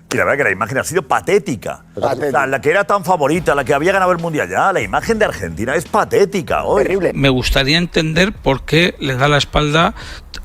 Y la verdad que la imagen ha sido patética. O sea, la que era tan favorita, la que había ganado el Mundial ya, la imagen de Argentina es patética hoy. Terrible. Me gustaría entender por qué le da la espalda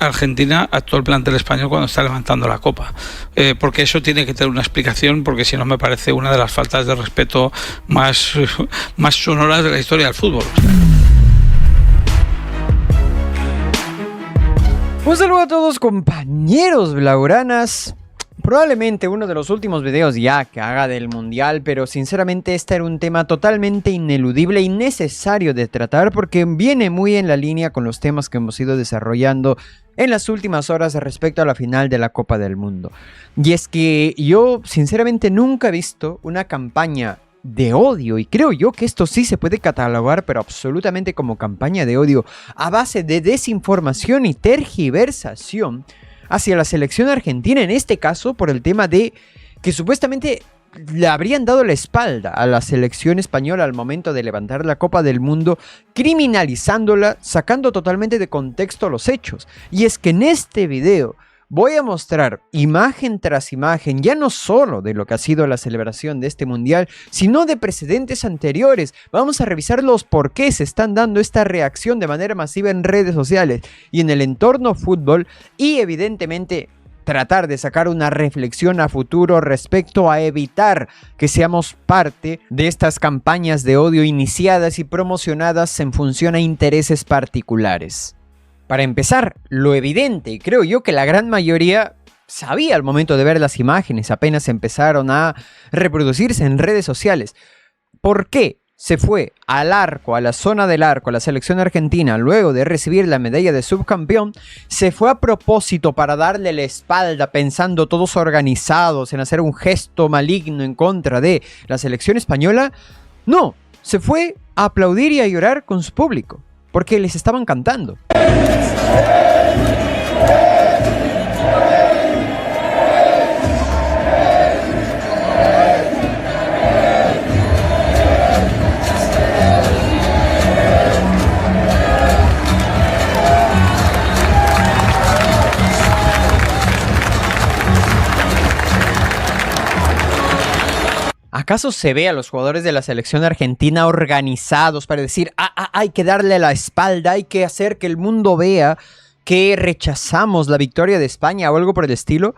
Argentina a todo el plantel español cuando está levantando la copa. Porque eso tiene que tener una explicación, porque si no me parece una de las faltas de respeto más sonoras de la historia del fútbol. Un saludo a todos, compañeros blaugranas. Probablemente uno de los últimos videos ya que haga del Mundial, pero sinceramente este era un tema totalmente ineludible y necesario de tratar porque viene muy en la línea con los temas que hemos ido desarrollando en las últimas horas respecto a la final de la Copa del Mundo. Y es que yo sinceramente nunca he visto una campaña de odio, y creo yo que esto sí se puede catalogar pero absolutamente como campaña de odio a base de desinformación y tergiversación hacia la selección argentina, en este caso por el tema de que supuestamente le habrían dado la espalda a la selección española al momento de levantar la Copa del Mundo, criminalizándola, sacando totalmente de contexto los hechos. Y es que en este video voy a mostrar imagen tras imagen, ya no solo de lo que ha sido la celebración de este mundial, sino de precedentes anteriores. Vamos a revisar los por qué se están dando esta reacción de manera masiva en redes sociales y en el entorno fútbol, y evidentemente tratar de sacar una reflexión a futuro respecto a evitar que seamos parte de estas campañas de odio iniciadas y promocionadas en función a intereses particulares. Para empezar, lo evidente, y creo yo que la gran mayoría sabía al momento de ver las imágenes, apenas empezaron a reproducirse en redes sociales, ¿por qué se fue al arco, a la zona del arco, a la selección argentina, luego de recibir la medalla de subcampeón? Se fue a propósito para darle la espalda, pensando todos organizados en hacer un gesto maligno en contra de la selección española. No, se fue a aplaudir y a llorar con su público, porque les estaban cantando. ¿Acaso se ve a los jugadores de la selección argentina organizados para decir hay que darle la espalda, hay que hacer que el mundo vea que rechazamos la victoria de España o algo por el estilo?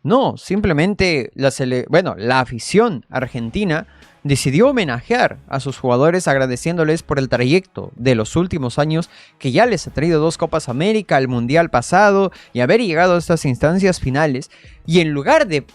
No, simplemente la afición argentina decidió homenajear a sus jugadores agradeciéndoles por el trayecto de los últimos años que ya les ha traído 2 Copas América, el Mundial pasado y haber llegado a estas instancias finales. Y en lugar de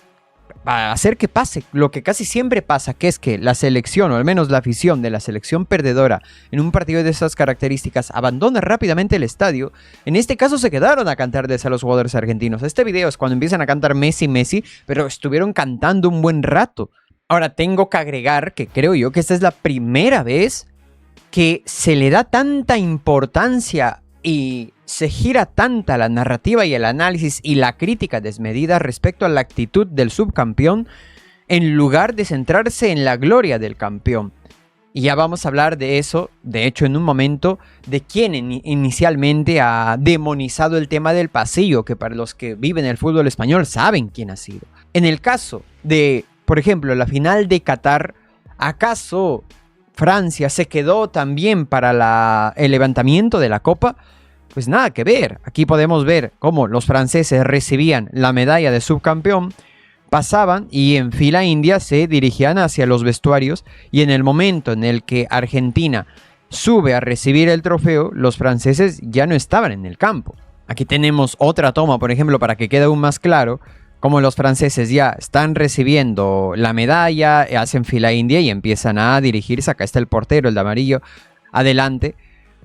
hacer que pase lo que casi siempre pasa, que es que la selección, o al menos la afición de la selección perdedora en un partido de esas características abandona rápidamente el estadio, en este caso se quedaron a cantarles a los jugadores argentinos. Este video es cuando empiezan a cantar Messi, Messi, pero estuvieron cantando un buen rato. Ahora tengo que agregar que creo yo que esta es la primera vez que se le da tanta importancia y se gira tanta la narrativa y el análisis y la crítica desmedida respecto a la actitud del subcampeón, en lugar de centrarse en la gloria del campeón. Y ya vamos a hablar de eso, de hecho, en un momento, de quién inicialmente ha demonizado el tema del pasillo, que para los que viven el fútbol español saben quién ha sido. En el caso de, por ejemplo, la final de Qatar, ¿acaso Francia se quedó también para el levantamiento de la Copa? Pues nada que ver. Aquí podemos ver cómo los franceses recibían la medalla de subcampeón, pasaban y en fila india se dirigían hacia los vestuarios, y en el momento en el que Argentina sube a recibir el trofeo, los franceses ya no estaban en el campo. Aquí tenemos otra toma, por ejemplo, para que quede aún más claro, como los franceses ya están recibiendo la medalla, hacen fila india y empiezan a dirigirse. Acá está el portero, el de amarillo, adelante,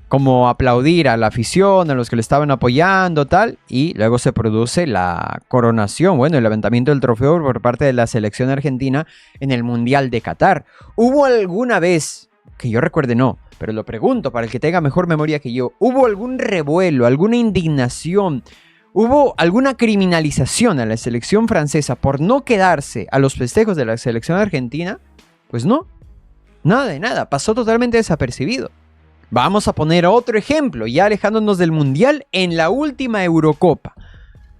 como aplaudir a la afición, a los que le estaban apoyando, tal, y luego se produce la coronación, el levantamiento del trofeo por parte de la selección argentina en el Mundial de Qatar. ¿Hubo alguna vez, que yo recuerde no, pero lo pregunto para el que tenga mejor memoria que yo, hubo algún revuelo, alguna indignación, hubo alguna criminalización a la selección francesa por no quedarse a los festejos de la selección argentina? Pues no, nada de nada, pasó totalmente desapercibido. Vamos a poner otro ejemplo, ya alejándonos del Mundial, en la última Eurocopa.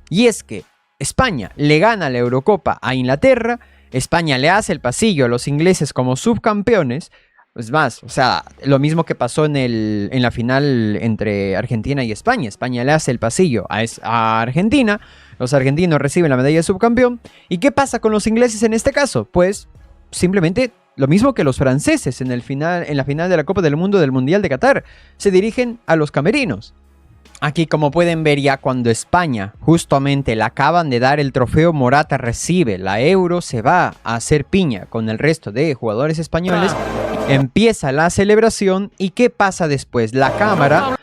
Y es que España le gana la Eurocopa a Inglaterra, España le hace el pasillo a los ingleses como subcampeones. Es más, o sea, lo mismo que pasó en la final entre Argentina y España. España le hace el pasillo a Argentina, los argentinos reciben la medalla de subcampeón. ¿Y qué pasa con los ingleses en este caso? Pues simplemente lo mismo que los franceses en la final de la Copa del Mundo del Mundial de Qatar. Se dirigen a los camerinos. Aquí, como pueden ver, ya cuando España justamente le acaban de dar el trofeo, Morata recibe la Euro, se va a hacer piña con el resto de jugadores españoles, empieza la celebración. ¿Y qué pasa después? La cámara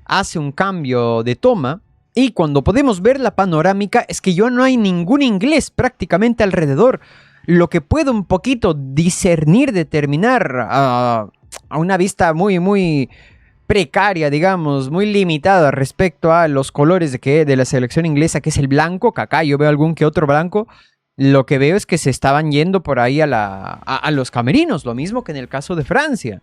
hace un cambio de toma y cuando podemos ver la panorámica es que ya no hay ningún inglés prácticamente alrededor. Lo que puedo un poquito discernir, determinar a una vista muy precaria, digamos, muy limitada respecto a los colores de la selección inglesa, que es el blanco, que acá yo veo algún que otro blanco. Lo que veo es que se estaban yendo por ahí a los camerinos, lo mismo que en el caso de Francia.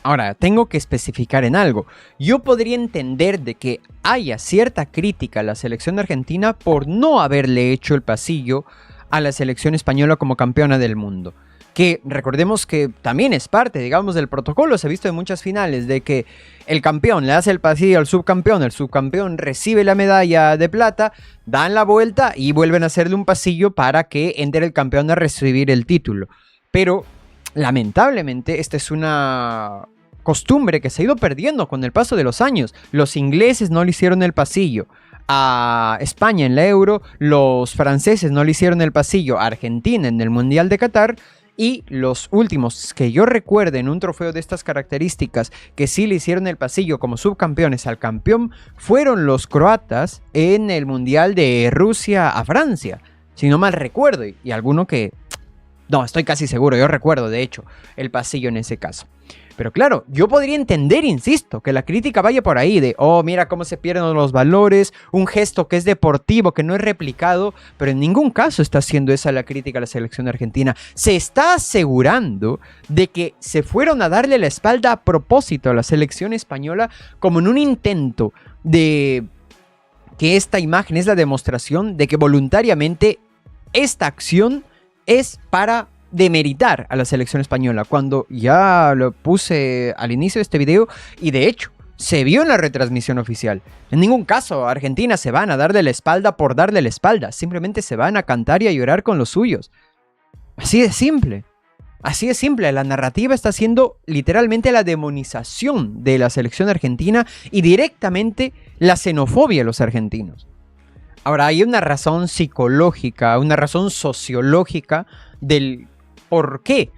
Ahora, tengo que especificar en algo. Yo podría entender de que haya cierta crítica a la selección argentina por no haberle hecho el pasillo a la selección española como campeona del mundo. Que recordemos que también es parte, digamos, del protocolo. Se ha visto en muchas finales de que el campeón le hace el pasillo al subcampeón, el subcampeón recibe la medalla de plata, dan la vuelta y vuelven a hacerle un pasillo para que entre el campeón a recibir el título. Pero lamentablemente esta es una costumbre que se ha ido perdiendo con el paso de los años. Los ingleses no le hicieron el pasillo a España en la Euro, los franceses no le hicieron el pasillo a Argentina en el Mundial de Qatar. Y los últimos que yo recuerde en un trofeo de estas características que sí le hicieron el pasillo como subcampeones al campeón fueron los croatas en el Mundial de Rusia a Francia, si no mal recuerdo. Y alguno que... No, estoy casi seguro, yo recuerdo de hecho el pasillo en ese caso. Pero claro, yo podría entender, insisto, que la crítica vaya por ahí de, oh, mira cómo se pierden los valores, un gesto que es deportivo, que no es replicado, pero en ningún caso está haciendo esa la crítica a la selección argentina. Se está asegurando de que se fueron a darle la espalda a propósito a la selección española como en un intento de que esta imagen es la demostración de que voluntariamente esta acción es para demeritar a la selección española, cuando ya lo puse al inicio de este video y de hecho se vio en la retransmisión oficial. En ningún caso Argentina se van a darle la espalda por darle la espalda, simplemente se van a cantar y a llorar con los suyos. Así de simple. Así de simple, la narrativa está siendo literalmente la demonización de la selección argentina y directamente la xenofobia a los argentinos. Ahora, hay una razón psicológica, una razón sociológica del por qué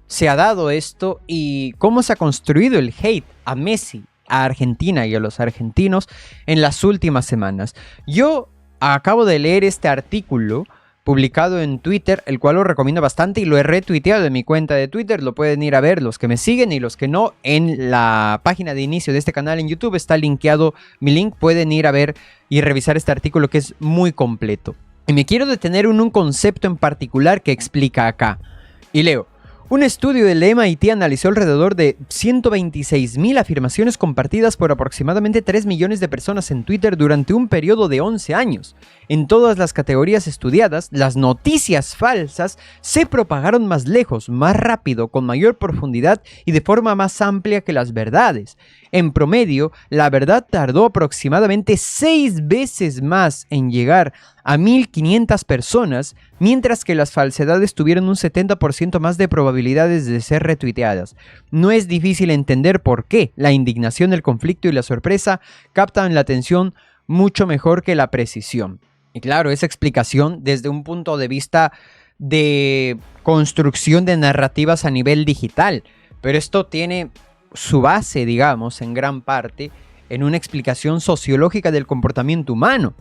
se ha dado esto y cómo se ha construido el hate a Messi, a Argentina y a los argentinos en las últimas semanas. Yo acabo de leer este artículo publicado en Twitter, el cual lo recomiendo bastante y lo he retuiteado en mi cuenta de Twitter. Lo pueden ir a ver los que me siguen y los que no. En la página de inicio de este canal en YouTube está linkeado mi link. Pueden ir a ver y revisar este artículo que es muy completo. Y me quiero detener en un concepto en particular que explica acá. Y leo. Un estudio del MIT analizó alrededor de 126.000 afirmaciones compartidas por aproximadamente 3 millones de personas en Twitter durante un periodo de 11 años. En todas las categorías estudiadas, las noticias falsas se propagaron más lejos, más rápido, con mayor profundidad y de forma más amplia que las verdades. En promedio, la verdad tardó aproximadamente 6 veces más en llegar a 1.500 personas, mientras que las falsedades tuvieron un 70% más de probabilidades de ser retuiteadas. No es difícil entender por qué la indignación, el conflicto y la sorpresa captan la atención mucho mejor que la precisión. Y claro, esa explicación desde un punto de vista de construcción de narrativas a nivel digital, pero esto tiene su base, digamos, en gran parte, en una explicación sociológica del comportamiento humano.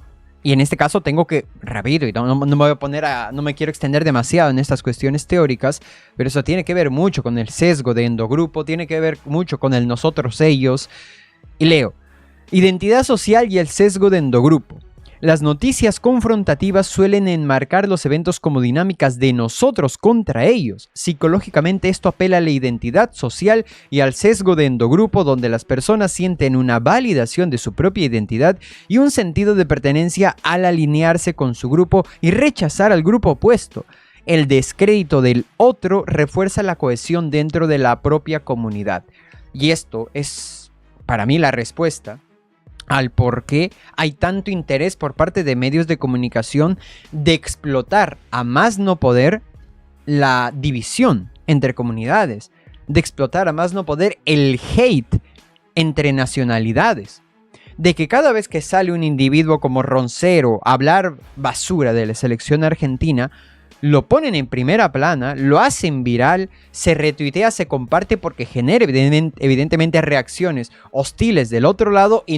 Y en este caso tengo que, rápido, y no me voy a poner no me quiero extender demasiado en estas cuestiones teóricas, pero eso tiene que ver mucho con el sesgo de endogrupo, tiene que ver mucho con el nosotros ellos. Y leo, identidad social y el sesgo de endogrupo. Las noticias confrontativas suelen enmarcar los eventos como dinámicas de nosotros contra ellos. Psicológicamente esto apela a la identidad social y al sesgo de endogrupo, donde las personas sienten una validación de su propia identidad y un sentido de pertenencia al alinearse con su grupo y rechazar al grupo opuesto. El descrédito del otro refuerza la cohesión dentro de la propia comunidad. Y esto es, para mí, la respuesta al por qué hay tanto interés por parte de medios de comunicación de explotar a más no poder la división entre comunidades, de explotar a más no poder el hate entre nacionalidades, de que cada vez que sale un individuo como Roncero a hablar basura de la selección argentina, lo ponen en primera plana, lo hacen viral, se retuitea, se comparte porque genera evidentemente reacciones hostiles del otro lado y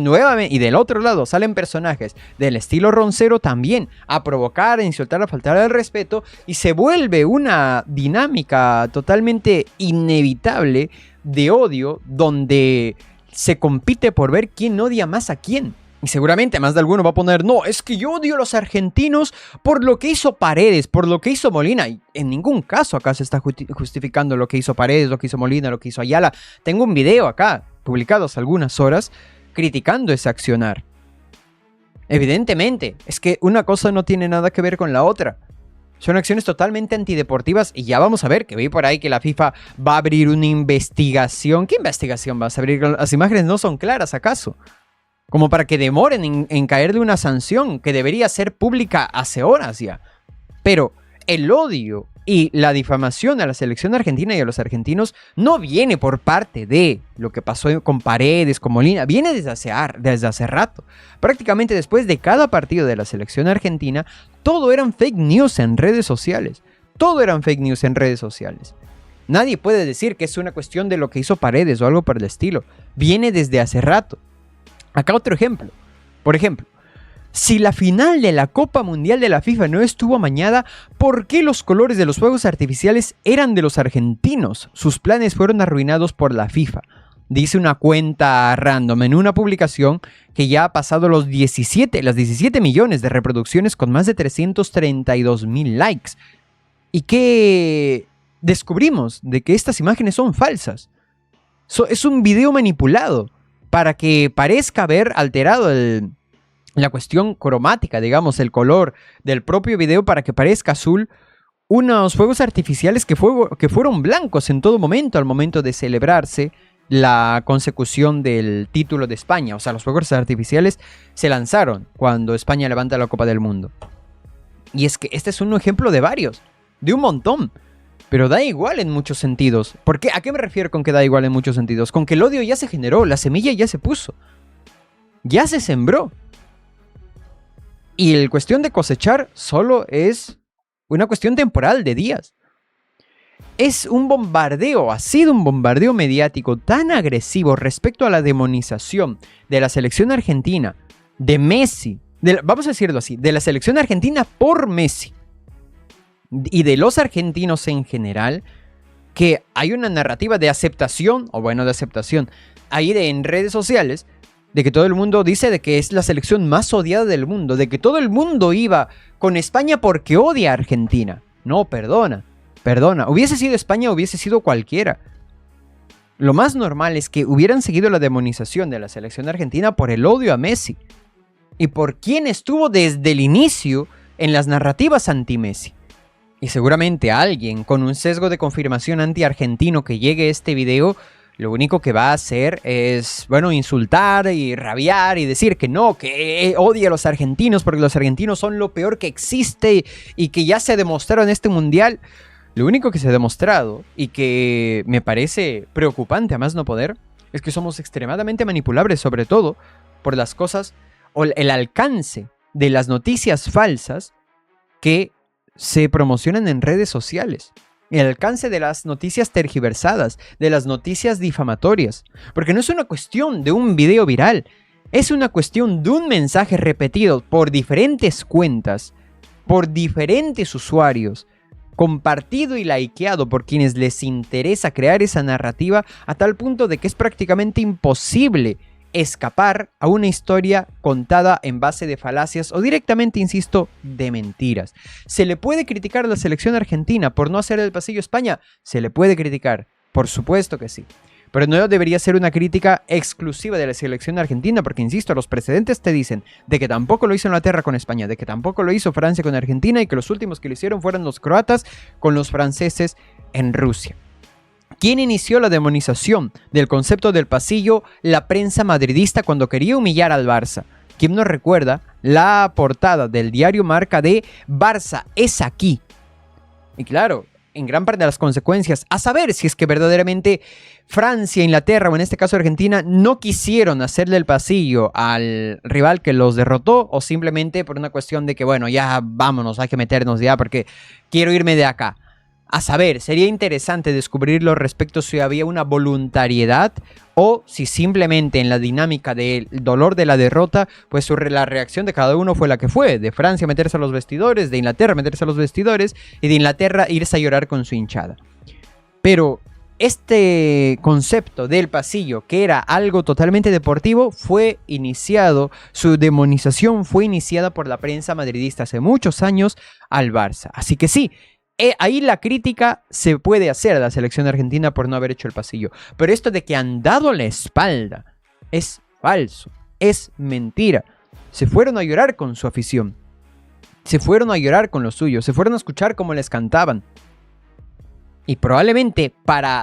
del otro lado salen personajes del estilo Roncero también a provocar, a insultar, a faltar al respeto y se vuelve una dinámica totalmente inevitable de odio donde se compite por ver quién odia más a quién. Y seguramente más de alguno va a poner, no, es que yo odio a los argentinos por lo que hizo Paredes, por lo que hizo Molina. Y en ningún caso acá se está justificando lo que hizo Paredes, lo que hizo Molina, lo que hizo Ayala. Tengo un video acá, publicado hace algunas horas, criticando ese accionar. Evidentemente, es que una cosa no tiene nada que ver con la otra. Son acciones totalmente antideportivas y ya vamos a ver que vi por ahí que la FIFA va a abrir una investigación. ¿Qué investigación vas a abrir? Las imágenes no son claras, ¿acaso? Como para que demoren en caerle una sanción que debería ser pública hace horas ya. Pero el odio y la difamación a la selección argentina y a los argentinos no viene por parte de lo que pasó con Paredes, con Molina. Viene desde hace rato. Prácticamente después de cada partido de la selección argentina, todo eran fake news en redes sociales. Todo eran fake news en redes sociales. Nadie puede decir que es una cuestión de lo que hizo Paredes o algo por el estilo. Viene desde hace rato. Acá otro ejemplo. Por ejemplo, si la final de la Copa Mundial de la FIFA no estuvo amañada, ¿por qué los colores de los fuegos artificiales eran de los argentinos? Sus planes fueron arruinados por la FIFA. Dice una cuenta random en una publicación que ya ha pasado las 17 millones de reproducciones con más de 332,000 likes. ¿Y qué descubrimos? De que estas imágenes son falsas. Es un video manipulado para que parezca haber alterado la cuestión cromática, digamos, el color del propio video para que parezca azul, unos fuegos artificiales que fueron blancos en todo momento al momento de celebrarse la consecución del título de España. O sea, los fuegos artificiales se lanzaron cuando España levanta la Copa del Mundo. Y es que este es un ejemplo de varios, de un montón. Pero da igual en muchos sentidos. ¿Por qué? ¿A qué me refiero con que da igual en muchos sentidos? Con que el odio ya se generó, la semilla ya se puso. Ya se sembró. Y la cuestión de cosechar solo es una cuestión temporal de días. Es un bombardeo, ha sido un bombardeo mediático tan agresivo respecto a la demonización de la selección argentina, de Messi, vamos a decirlo así, de la selección argentina por Messi. Y de los argentinos en general, que hay una narrativa de aceptación, o bueno, de aceptación, ahí en redes sociales, de que todo el mundo dice de que es la selección más odiada del mundo, de que todo el mundo iba con España porque odia a Argentina. No, perdona, hubiese sido España, hubiese sido cualquiera. Lo más normal es que hubieran seguido la demonización de la selección argentina por el odio a Messi, y por quien estuvo desde el inicio en las narrativas anti-Messi. Y seguramente alguien con un sesgo de confirmación anti-argentino que llegue a este video, lo único que va a hacer es, bueno, insultar y rabiar y decir que no, que odia a los argentinos porque los argentinos son lo peor que existe y que ya se demostraron en este mundial. Lo único que se ha demostrado y que me parece preocupante a más no poder es que somos extremadamente manipulables, sobre todo por las cosas o el alcance de las noticias falsas que se promocionan en redes sociales. El alcance de las noticias tergiversadas, de las noticias difamatorias. Porque no es una cuestión de un video viral, es una cuestión de un mensaje repetido por diferentes cuentas, por diferentes usuarios, compartido y likeado por quienes les interesa crear esa narrativa a tal punto de que es prácticamente imposible escapar a una historia contada en base de falacias o directamente, insisto, de mentiras. ¿Se le puede criticar a la selección argentina por no hacer el pasillo a España? Se le puede criticar, por supuesto que sí. Pero no debería ser una crítica exclusiva de la selección argentina, porque, insisto, los precedentes te dicen de que tampoco lo hizo Inglaterra con España, de que tampoco lo hizo Francia con Argentina y que los últimos que lo hicieron fueron los croatas con los franceses en Rusia. ¿Quién inició la demonización del concepto del pasillo? La prensa madridista, cuando quería humillar al Barça. ¿Quién nos recuerda la portada del diario Marca de Barça es aquí? Y claro, en gran parte de las consecuencias, a saber si es que verdaderamente Francia, Inglaterra o en este caso Argentina no quisieron hacerle el pasillo al rival que los derrotó, o simplemente por una cuestión de que, bueno, ya vámonos, hay que meternos ya porque quiero irme de acá. A saber, sería interesante descubrirlo respecto si había una voluntariedad o si simplemente en la dinámica del dolor de la derrota, pues la reacción de cada uno fue la que fue. De Francia meterse a los vestidores, de Inglaterra meterse a los vestidores y de Inglaterra irse a llorar con su hinchada. Pero este concepto del pasillo, que era algo totalmente deportivo, fue iniciado, su demonización fue iniciada por la prensa madridista hace muchos años al Barça. Así que sí, ahí la crítica se puede hacer a la selección argentina por no haber hecho el pasillo. Pero esto de que han dado la espalda es falso, es mentira. Se fueron a llorar con su afición. Se fueron a llorar con los suyos. Se fueron a escuchar cómo les cantaban. Y probablemente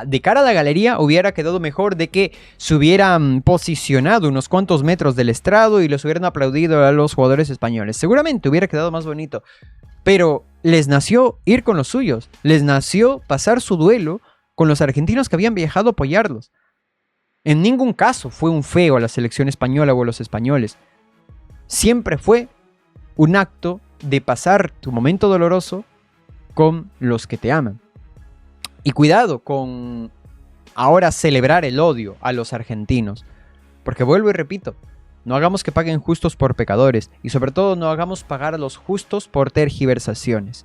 de cara a la galería hubiera quedado mejor de que se hubieran posicionado unos cuantos metros del estrado y les hubieran aplaudido a los jugadores españoles. Seguramente hubiera quedado más bonito. Pero les nació ir con los suyos, les nació pasar su duelo con los argentinos que habían viajado a apoyarlos. En ningún caso fue un feo a la selección española o a los españoles. Siempre fue un acto de pasar tu momento doloroso con los que te aman. Y cuidado con ahora celebrar el odio a los argentinos, porque vuelvo y repito, no hagamos que paguen justos por pecadores. Y sobre todo no hagamos pagar a los justos por tergiversaciones.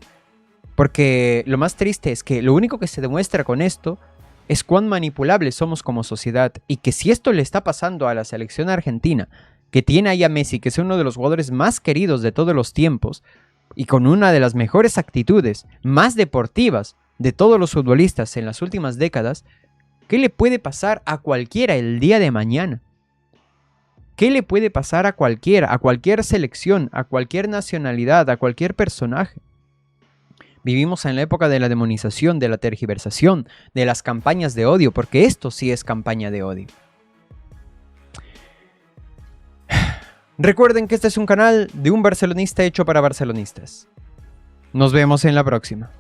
Porque lo más triste es que lo único que se demuestra con esto es cuán manipulables somos como sociedad. Y que si esto le está pasando a la selección argentina, que tiene ahí a Messi, que es uno de los jugadores más queridos de todos los tiempos, y con una de las mejores actitudes, más deportivas de todos los futbolistas en las últimas décadas, ¿qué le puede pasar a cualquiera el día de mañana? ¿Qué le puede pasar a cualquiera, a cualquier selección, a cualquier nacionalidad, a cualquier personaje? Vivimos en la época de la demonización, de la tergiversación, de las campañas de odio, porque esto sí es campaña de odio. Recuerden que este es un canal de un barcelonista hecho para barcelonistas. Nos vemos en la próxima.